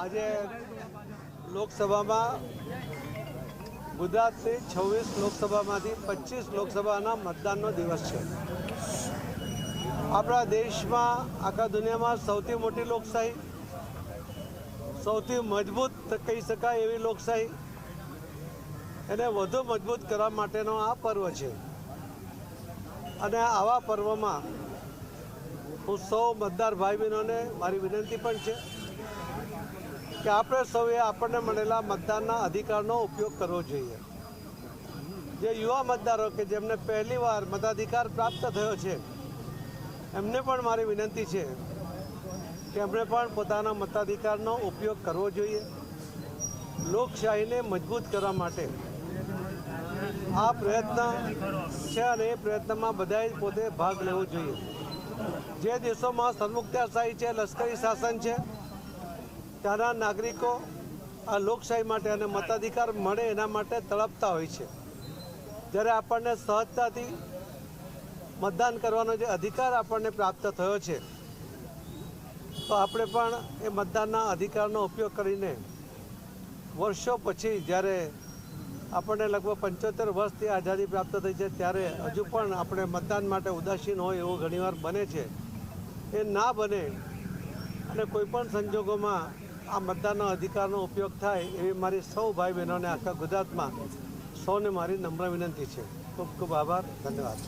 આજે લોકસભામાં ગુજરાતની 26 લોકસભામાંથી 25 લોકસભાના મતદાનનો દિવસ છે। આપણા દેશમાં આખા દુનિયામાં સૌથી મોટી લોકશાહી, સૌથી મજબૂત કહી શકાય એવી લોકશાહી, એને વધુ મજબૂત કરવા માટેનો આ પર્વ છે। અને આવા પર્વમાં હું સૌ મતદાર ભાઈ બહેનોને મારી વિનંતી પણ છે કે આપણે સૌએ આપણને મળેલા મતદાનના અધિકારનો ઉપયોગ કરવો જોઈએ। જે યુવા મતદારો કે જેમને પહેલીવાર મતાધિકાર પ્રાપ્ત થયો છે, એમને પણ મારી વિનંતી છે કે એમણે પણ પોતાના મતાધિકારનો ઉપયોગ કરવો જોઈએ। લોકશાહીને મજબૂત કરવા માટે આ પ્રયત્ન છે અને એ પ્રયત્નમાં બધાએ પોતે ભાગ લેવો જોઈએ। જે દેશોમાં સરમુખત્યારશાહી છે, લશ્કરી શાસન છે, ત્યાંના નાગરિકો આ લોકશાહી માટે અને મતાધિકાર મળે એના માટે તડપતા હોય છે। જ્યારે આપણને સહજતાથી મતદાન કરવાનો જે અધિકાર આપણને પ્રાપ્ત થયો છે, તો આપણે પણ એ મતદાનના અધિકારનો ઉપયોગ કરીને વર્ષો પછી જ્યારે આપણને લગભગ 75 વર્ષથી આઝાદી પ્રાપ્ત થઈ છે, ત્યારે હજુ પણ આપણે મતદાન માટે ઉદાસીન હોય એવું ઘણીવાર બને છે। એ ના બને અને કોઈપણ સંજોગોમાં આ મતદાનનો અધિકારનો ઉપયોગ થાય એવી મારી સૌ ભાઈ બહેનોને આખા ગુજરાતમાં સૌને મારી નમ્ર વિનંતી છે। ખૂબ ખૂબ આભાર, ધન્યવાદ।